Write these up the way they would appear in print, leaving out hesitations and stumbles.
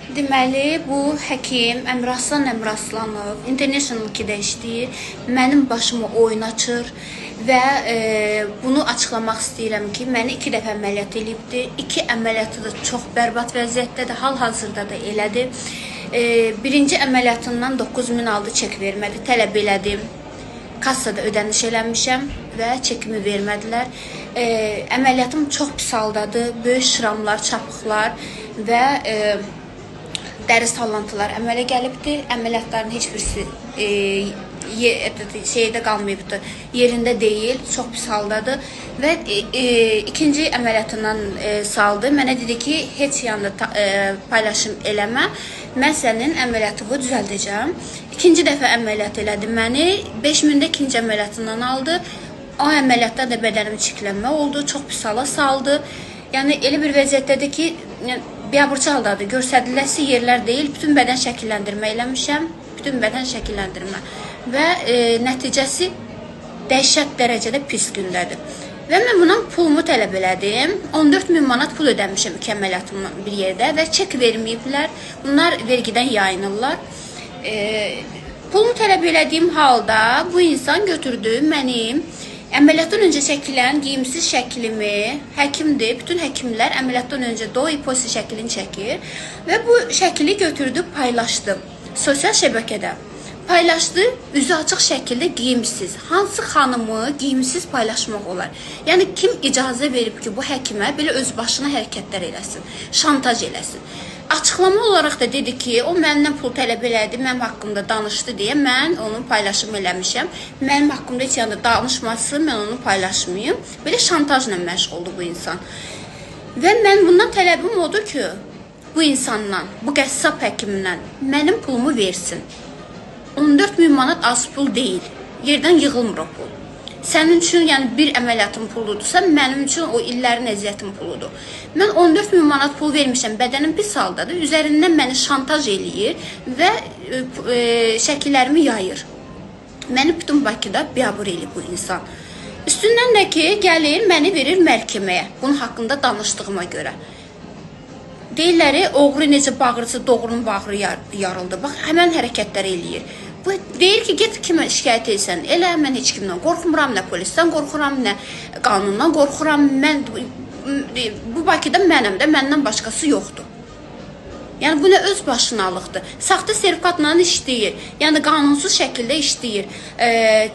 Deməli, bu həkim Əmraslan Əmraslanov International 2-də işləyir. Mənim başıma oyun açır və bunu açıqlamaq istəyirəm ki, məni 2 dəfə əməliyyat edibdir. 2 əməliyyatı da çox bərbad vəziyyətdədir, hal-hazırda da elədir. Birinci əməliyyatından 9000 aldı, çek vermədi, tələb elədim. Kassada ödəniş eləmişəm və çekimi vermədilər. Əməliyyatım çox pis haldadır, böyük şıramlar, çapıqlar və dəri sallantılar əmələ gəlibdir. Əməliyyatların heç birisi şeydə qalmayıbdır, yerində deyil, çox pis haldadır. Və ikinci əməliyyatından saldı. Mənə dedi ki, heç yanında paylaşım eləmə, mən sənin əməliyyatını düzəldəcəm. İkinci dəfə əməliyyat elədi məni, 5000-də ikinci əməliyyatından aldı. O əməliyyatda da bədənim çiklənmə oldu, çox pis hala saldı. Yəni, elə bir vəziyyətdədir ki, biabırçı haldadır, göstəriləsi yerlər deyil, bütün bədən şəkilləndirmə eləmişəm, bütün bədən şəkilləndirmə və nəticəsi dəhşət dərəcədə pis gündədir. Və mən bundan pulumu tələb elədim, 14000 manat pul ödəmişəm 2 əməliyyatımla bir yerdə və çek verməyiblər, bunlar vergidən yayınırlar. Pulumu tələb elədiyim halda bu insan götürdü mənim əməliyyatdan öncə çəkilən geyimsiz şəklimi, həkimdir, bütün həkimlər əməliyyatdan öncə do iposi şəklini çəkir və bu şəkli götürdü, paylaşdı sosial şəbəkədə. Paylaşdı, üzü açıq şəkildə geyimsiz. Hansı xanımı geyimsiz paylaşmaq olar? Yəni, kim icazə verib ki, bu həkimə belə öz başına hərəkətlər eləsin, şantaj eləsin? Açıqlama olaraq da dedi ki, o məndən pul tələb elədi, mənim haqqımda danışdı deyə mən onu paylaşım eləmişəm. Mənim haqqımda heç yanında danışması, mən onu paylaşmayayım. Belə şantajla məşğuldur bu insan. Və mən bundan tələbim odur ki, bu insandan, bu qəssab həkimdən mənim pulumu versin. 14000 manat az pul deyil, yerdən yığılmır o pul. Sənin üçün, yəni bir əməliyyatın puludursa, mənim üçün o illərin əziyyətin puludur. Mən 14000 manat pul vermişəm, bədənim pis haldadır, üzərindən məni şantaj eləyir və şəkillərimi yayır. Məni bütün Bakıda biabır eləyir bu insan. Üstündən də ki, gəlir, məni verir məhkəməyə, bunun haqqında danışdığıma görə. Deyirləri, oğru necə bağırırsa, doğrunun bağrı yarıldı. Bax, həmən hərəkətlər eləyir. Bu deyir ki, get kimə şikayət etsən, elə mən heç kimdən qorxmuram, nə polisdən qorxuram, nə qanundan qorxuram. Mən bu Bakıda mənəm də, məndən başqası yoxdur. Yəni, bu nə öz başınalıqdır. Saxta sertifikatla işləyir, yəni qanunsuz şəkildə işləyir,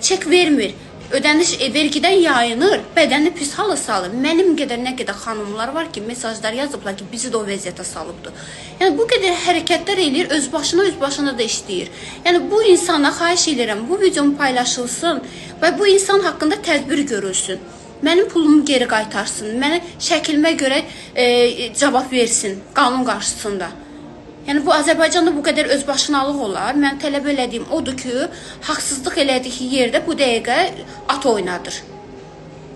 çek vermir. Ödəniş vergidən yayınır, bədəni pis hala salır. Mənim qədər nə qədər xanımlar var ki, mesajlar yazıblar ki, bizi də o vəziyyətə salıbdır. Yəni, bu qədər hərəkətlər eləyir, öz başına da işləyir. Yəni, bu insana xahiş edirəm, bu videomu paylaşılsın və bu insan haqqında tədbir görülsün. Mənim pulumu geri qaytarsın, mənə şəkilmə görə cavab versin qanun qarşısında. Yəni, bu Azərbaycanda bu qədər özbaşınalıq olar. Mən tələb elədiyim odur ki, haqsızlıq elədiyi yerdə bu dəqiqə at oynadır.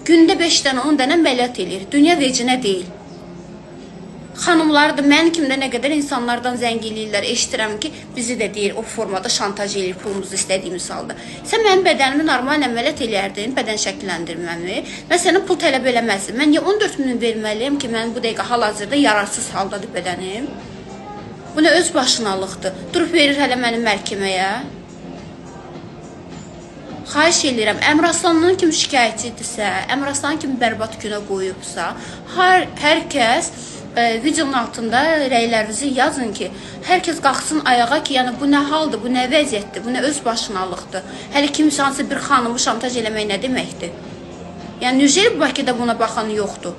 Gündə 5 dənə, 10 dənə əməliyyat eləyir. Dünya vecinə deyil. Xanımlar da mən kimdə nə qədər insanlardan zəng eləyirlər, eşitirəm ki, bizi də deyir, o formada şantaj eləyir pulumuzu istədiyimiz halda. Sən mənim bədənimi normal əməliyyat eləyərdin, bədən şəkilləndirməmi, mən sənin pul tələb eləməzdim. Mən niyə 14000 verməliyim ki, mən bu dəqiqə hal-hazırda yararsız haldadır bədənim? Bu nə öz başınalıqdır. Durub verir hələ mənim məhkəməyə. Xahiş edirəm, Əmraslanın kimi şikayətçidirsə, Əmraslanın kimi bərbad günə qoyubsa, hər kəs videonun altında rəylərinizi yazın ki, hər kəs qalxsın ayağa ki, yəni bu nə haldır, bu nə vəziyyətdir, bu nə öz başınalıqdır. Hələ kimsə hansı bir xanımı şantaj eləmək nə deməkdir? Yəni, Nüjel Bakıda buna baxan yoxdur.